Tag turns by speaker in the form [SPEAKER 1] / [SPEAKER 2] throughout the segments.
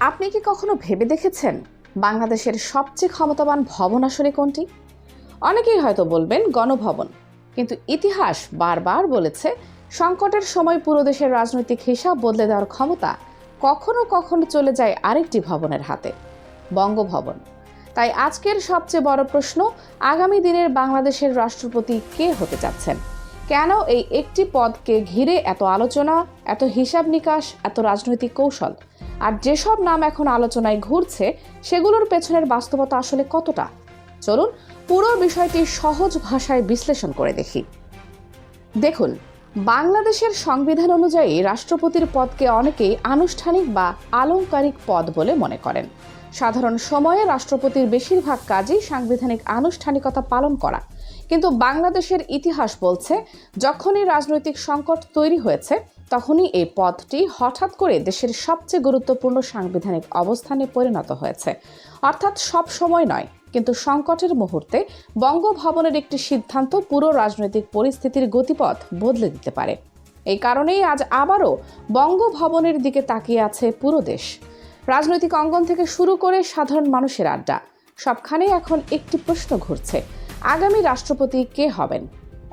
[SPEAKER 1] আপনি কি কখনো ভেবে দেখেছেন বাংলাদেশের সবচেয়ে ক্ষমতাবান ভবন আসলে কোনটি? অনেকেই হয়তো বলবেন গণভবন, কিন্তু ইতিহাস বারবার বলেছে সংকটের সময় পুরো দেশের রাজনৈতিক হিসাব বদলে দেওয়ার ক্ষমতা কখনো কখনো চলে যায় আরেকটি ভবনের হাতে, বঙ্গভবন। তাই আজকের সবচেয়ে বড় প্রশ্ন, আগামী দিনের বাংলাদেশের রাষ্ট্রপতি কে হতে যাচ্ছেন? কেন এই একটি পদকে ঘিরে এত আলোচনা, এত হিসাব নিকাশ, এত রাজনৈতিক কৌশল? আর যেসব নাম এখন আলোচনায় ঘুরছে সেগুলোর পেছনের বাস্তবতা আসলে কতটা? চলুন পুরো বিষয়টি সহজ ভাষায় বিশ্লেষণ করে দেখি। দেখুন, বাংলাদেশের সংবিধান অনুযায়ী রাষ্ট্রপতির পদকে অনেকেই আনুষ্ঠানিক বা আলংকারিক পদ বলে মনে করেন। সাধারণ সময়ে রাষ্ট্রপতির বেশিরভাগ কাজই সাংবিধানিক আনুষ্ঠানিকতা পালন করা। কিন্তু বাংলাদেশের ইতিহাস বলছে, যখনই রাজনৈতিক সংকট তৈরি হয়েছে তখনই এই পদটি হঠাৎ করে দেশের সবচেয়ে গুরুত্বপূর্ণ সাংবিধানিক অবস্থানে পরিণত হয়েছে। অর্থাৎ সব সময় নয়, কিন্তু সংকটের মুহূর্তে বঙ্গভবনের একটি সিদ্ধান্ত পুরো রাজনৈতিক পরিস্থিতির গতিপথ বদলে দিতে পারে। এই কারণেই আজ আবারও বঙ্গভবনের দিকে তাকিয়ে আছে পুরো দেশ। রাজনৈতিক অঙ্গন থেকে শুরু করে সাধারণ মানুষের আড্ডা, সবখানেই এখন একটি প্রশ্ন ঘুরছে: আগামী রাষ্ট্রপতি কে হবেন?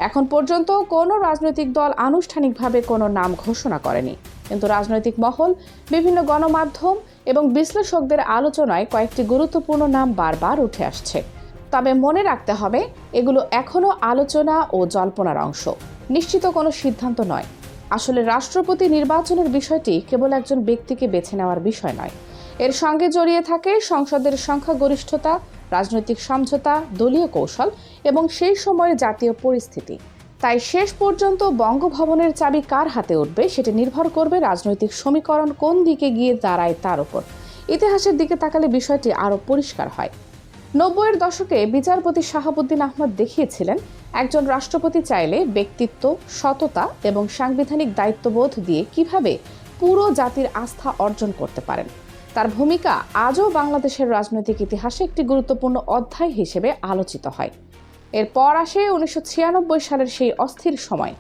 [SPEAKER 1] এখন পর্যন্ত কোনো রাজনৈতিক দল আনুষ্ঠানিকভাবে কোনো নাম ঘোষণা করেনি, কিন্তু রাজনৈতিক মহল, বিভিন্ন গণমাধ্যম এবং বিশ্লেষকদের আলোচনায় কয়েকটি গুরুত্বপূর্ণ নাম বারবার উঠে আসছে। তবে মনে রাখতে হবে, এগুলো এখনও আলোচনা ও জল্পনার অংশ, নিশ্চিত কোনো সিদ্ধান্ত নয়। আসলে রাষ্ট্রপতি নির্বাচনের বিষয়টি কেবল একজন ব্যক্তিকে বেছে নেওয়ার বিষয় নয়, এর সঙ্গে জড়িয়ে থাকে সংসদের সংখ্যাগরিষ্ঠতা, রাজনৈতিক সমঝোতা, দলীয় কৌশল এবং সেই সময়ের জাতীয় পরিস্থিতি। তাই শেষ পর্যন্ত বঙ্গভবনের চাবি কার হাতে উঠবে সেটি নির্ভর করবে রাজনৈতিক সমীকরণ কোন দিকে গিয়ে দাঁড়ায় তার উপর। ইতিহাসের দিকে তাকালে বিষয়টি আরও পরিষ্কার হয়। 90-এর দশকে বিচারপতি শাহাবুদ্দিন আহমদ দেখিয়েছিলেন, একজন রাষ্ট্রপতি চাইলে ব্যক্তিত্ব, সততা এবং সাংবিধানিক দায়িত্ববোধ দিয়ে কিভাবে পুরো জাতির আস্থা অর্জন করতে পারেন। তার ভূমিকা আজও বাংলাদেশের রাজনৈতিক ইতিহাসে একটি গুরুত্বপূর্ণ অধ্যায় হিসেবে আলোচিত হয়। এরপর আসে 1996 সালের সেই অস্থির সময়।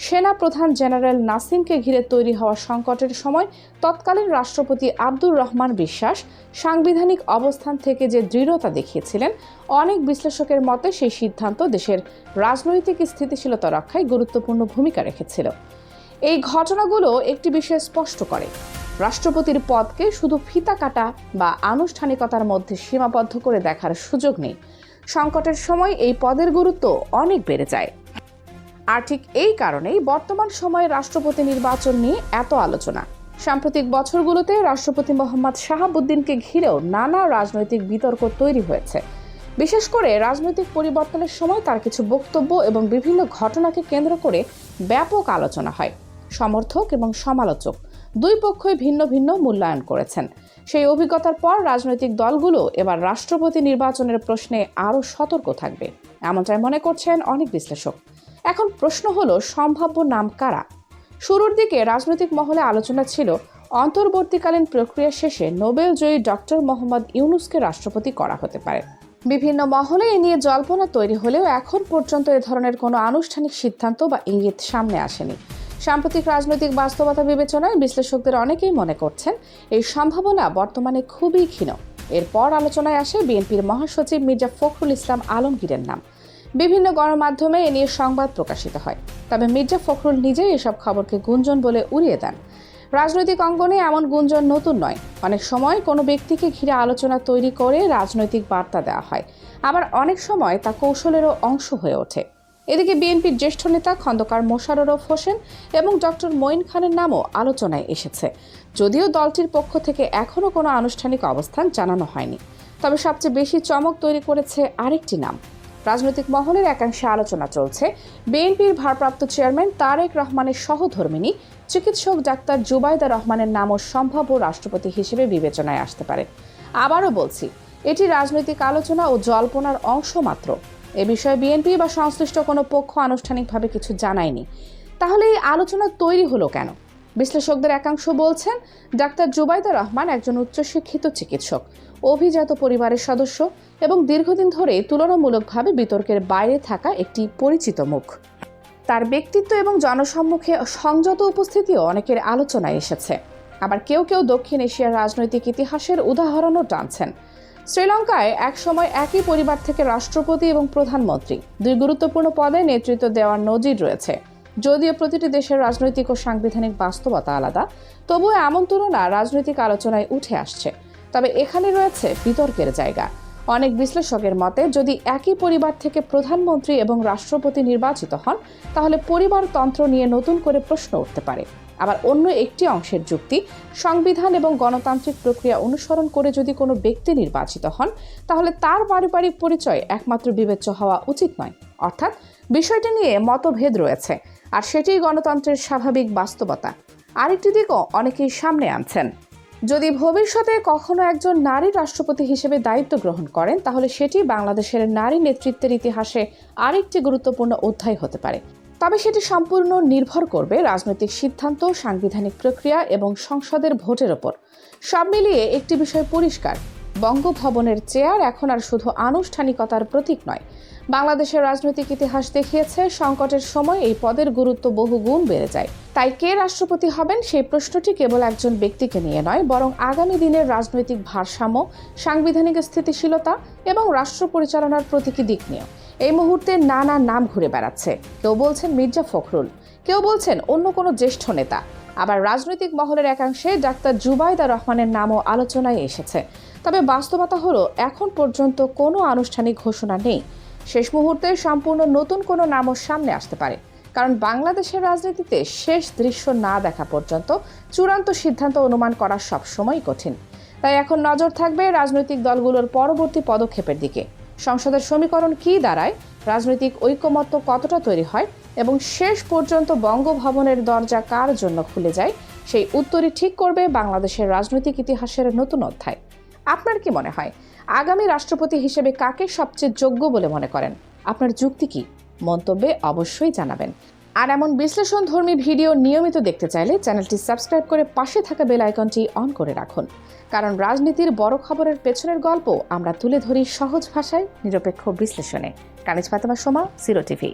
[SPEAKER 1] সেনা প্রধান জেনারেল নাসিমকে ঘিরে তৈরি হওয়া সংকটের সময় তৎকালীন রাষ্ট্রপতি আব্দুর রহমান বিশ্বাস সাংবিধানিক অবস্থান থেকে যে দৃঢ়তা দেখিয়েছিলেন, অনেক বিশ্লেষকের মতে সেই সিদ্ধান্ত দেশের রাজনৈতিক স্থিতিশীলতা রক্ষায় গুরুত্বপূর্ণ ভূমিকা রেখেছিল। এই ঘটনাগুলো একটি বিষয় স্পষ্ট করে, রাষ্ট্রপতির পদকে শুধু ফিতা কাটা বা আনুষ্ঠানিকতার মধ্যে সীমাবদ্ধ করে দেখার সুযোগ নেই। সংকটের সময় এই পদের গুরুত্ব অনেক বেড়ে যায়। আর ঠিক এই কারণেই বর্তমান সময়ে রাষ্ট্রপতি নির্বাচন নিয়ে এত আলোচনা। সাম্প্রতিক বছরগুলোতে রাষ্ট্রপতি মোহাম্মদ শাহাবুদ্দিনকে ঘিরেও নানা রাজনৈতিক বিতর্ক তৈরি হয়েছে। বিশেষ করে রাজনৈতিক পরিবর্তনের সময় তার কিছু বক্তব্য এবং বিভিন্ন ঘটনাকে কেন্দ্র করে ব্যাপক আলোচনা হয়। সমর্থক এবং সমালোচক দুই পক্ষই ভিন্ন ভিন্ন মূল্যায়ন করেছেন। সেই অভিজ্ঞতার পর রাজনৈতিক দলগুলো এবার রাষ্ট্রপতি নির্বাচনের প্রশ্নে আরও সতর্ক থাকবে, এমনটাই মনে করছেন অনেক বিশ্লেষক। এখন প্রশ্ন হলো, সম্ভাব্য নাম কারা? শুরুর দিকে রাজনৈতিক মহলে আলোচনা ছিল অন্তর্বর্তীকালীন প্রক্রিয়া শেষে নোবেল জয়ী ডক্টর মোহাম্মদ ইউনূসকে রাষ্ট্রপতি করা হতে পারে। বিভিন্ন মহলে এ নিয়ে জল্পনা তৈরি হলেও এখন পর্যন্ত এ ধরনের কোনো আনুষ্ঠানিক সিদ্ধান্ত বা ইঙ্গিত সামনে আসেনি। সাম্প্রতিক রাজনৈতিক বাস্তবতা বিবেচনায় বিশ্লেষকদের অনেকেই মনে করছেন এই সম্ভাবনা বর্তমানে খুবই ক্ষীণ। এরপর আলোচনায় আসে বিএনপির মহাসচিব মির্জা ফখরুল ইসলাম আলমগীরের নাম। বিভিন্ন গণমাধ্যমে এ নিয়ে সংবাদ প্রকাশিত হয়, তবে মির্জা ফখরুল নিজেই এসব খবরকে গুঞ্জন বলে উড়িয়ে দেন। রাজনৈতিক অঙ্গনে এমন গুঞ্জন নতুন নয়। অনেক সময় কোনো ব্যক্তিকে ঘিরে আলোচনা তৈরি করে রাজনৈতিক বার্তা দেওয়া হয়, আবার অনেক সময় তা কৌশলেরও অংশ হয়ে ওঠে। এদিকে বিএনপির জ্যেষ্ঠ নেতা খন্দকার মোশাররফ হোসেন এবং ডক্টর মঈন খানের নামও আলোচনায় এসেছে, যদিও দলটির পক্ষ থেকে এখনও কোনো আনুষ্ঠানিক অবস্থান জানানো হয়নি। তবে সবচেয়ে বেশি চমক তৈরি করেছে আরেকটি নাম। রাজনৈতিক মহলের একাংশে আলোচনা চলছে বিএনপির ভারপ্রাপ্ত চেয়ারম্যান তারেক রহমানের সহধর্মিণী চিকিৎসক ডাক্তার জুবাইদা রহমানের নামও সম্ভাব্য রাষ্ট্রপতি হিসেবে বিবেচনায় আসতে পারে। আবারও বলছি, এটি রাজনৈতিক আলোচনা ও জল্পনার অংশ মাত্র। এ বিষয়ে বিএনপি বা সংশ্লিষ্ট কোনো পক্ষ আনুষ্ঠানিকভাবে কিছু জানায়নি। তাহলে এই আলোচনা তৈরি হলো কেন? বিশ্লেষকদের একাংশ বলছেন, ডাক্তার জুবাইদা রহমান একজন উচ্চশিক্ষিত চিকিৎসক, অভিজাত পরিবারের সদস্য এবং দীর্ঘদিন ধরে তুলনামূলকভাবে বিতর্কের বাইরে থাকা একটি পরিচিত মুখ। তার ব্যক্তিত্ব এবং জনসম্মুখে সংযত উপস্থিতিও অনেকের আলোচনায় এসেছে। আবার কেউ কেউ দক্ষিণ এশিয়ার রাজনৈতিক ইতিহাসের উদাহরণও টানছেন। শ্রীলঙ্কায় একসময় একই পরিবার থেকে রাষ্ট্রপতি এবং প্রধানমন্ত্রী দুই গুরুত্বপূর্ণ পদে নেতৃত্ব দেওয়ার নজির রয়েছে। যদিও প্রতিটি দেশের রাজনৈতিক ও সাংবিধানিক বাস্তবতা আলাদা, তবুও এমন তুলনা রাজনৈতিক আলোচনায় উঠে আসছে। তবে এখানে রয়েছে বিতর্কের জায়গা। অনেক বিশ্লেষকের মতে, যদি একই পরিবার থেকে প্রধানমন্ত্রী এবং রাষ্ট্রপতি নির্বাচিত হন, তাহলে পরিবারতন্ত্র নিয়ে নতুন করে প্রশ্ন উঠতে পারে। আবার অন্য একটি অংশের যুক্তি, সংবিধান এবং গণতান্ত্রিক প্রক্রিয়া অনুসরণ করে যদি কোনো ব্যক্তি নির্বাচিত হন, তাহলে তার পারিবারিক পরিচয় একমাত্র বিবেচ্য হওয়া উচিত নয়। অর্থাৎ বিষয়টি নিয়ে মতভেদ রয়েছে, আর সেটিই গণতন্ত্রের স্বাভাবিক বাস্তবতা। আরেকটি দিকও অনেকেই সামনে আনছেন। যদি ভবিষ্যতে কখনো একজন নারী রাষ্ট্রপতি হিসেবে দায়িত্ব গ্রহণ করেন, তাহলে সেটি বাংলাদেশের নারী নেতৃত্বের ইতিহাসে আরেকটি গুরুত্বপূর্ণ অধ্যায় হতে পারে। তবে সেটি সম্পূর্ণ নির্ভর করবে রাজনৈতিক সিদ্ধান্ত, সাংবিধানিক প্রক্রিয়া এবং সংসদের ভোটের ওপর। সব মিলিয়ে একটি বিষয় পরিষ্কার, বঙ্গভবনের চেয়ার এখন আর শুধু আনুষ্ঠানিকতার প্রতীক নয়। বাংলাদেশের রাজনৈতিক ইতিহাস দেখিয়েছে, সংকটের সময় এই পদের গুরুত্ব বহুগুণ বেড়ে যায়। তাই কে রাষ্ট্রপতি হবেন সেই প্রশ্নটি কেবল একজন ব্যক্তিকে নিয়ে নয়, বরং আগামী দিনের রাজনৈতিক ভারসাম্য, সাংবিধানিক স্থিতিশীলতা এবং রাষ্ট্র পরিচালনার প্রতীকী দিক নিয়ে। এই মুহূর্তে নানা নাম ঘুরে বেড়াচ্ছে। কেউ বলছেন মির্জা ফখরুল, কেউ বলছেন অন্য কোনো জ্যেষ্ঠ নেতা। আবার রাজনৈতিক মহলের একাংশে ডাক্তার জুবাইদা রহমানের নামও আলোচনায় এসেছে। তবে বাস্তবতা হলো, এখন পর্যন্ত কোনো আনুষ্ঠানিক ঘোষণা নেই। শেষ মুহূর্তে সম্পূর্ণ নতুন কোনো নামও সামনে আসতে পারে, কারণ বাংলাদেশের রাজনীতিতে শেষ দৃশ্য না দেখা পর্যন্ত চূড়ান্ত সিদ্ধান্ত অনুমান করা সবসময় কঠিন। তাই এখন নজর থাকবে রাজনৈতিক দলগুলোর পরবর্তী পদক্ষেপের দিকে। সংসদের সমীকরণ কী দাঁড়ায়, রাজনৈতিক ঐকমত্য কতটা তৈরি হয় এবং শেষ পর্যন্ত বঙ্গভবনের দরজা কার জন্য খুলে যায়, সেই উত্তরই ঠিক করবে বাংলাদেশের রাজনৈতিক ইতিহাসের নতুন অধ্যায়। আপনার কি মনে হয়, আগামী রাষ্ট্রপতি হিসেবে কাকে সবচেয়ে যোগ্য বলে মনে করেন? আপনার যুক্তি কি? মন্তব্যে অবশ্যই জানাবেন। আর এমন বিশ্লেষণধর্মী ভিডিও নিয়মিত দেখতে চাইলে চ্যানেলটি সাবস্ক্রাইব করে পাশে থাকা বেল আইকনটি অন করে রাখুন, কারণ রাজনীতির বড় খবরের পেছনের গল্প আমরা তুলে ধরি সহজ ভাষায়, নিরপেক্ষ বিশ্লেষণে। কানিজ ফাতেমা সোমা, 0 টিভি।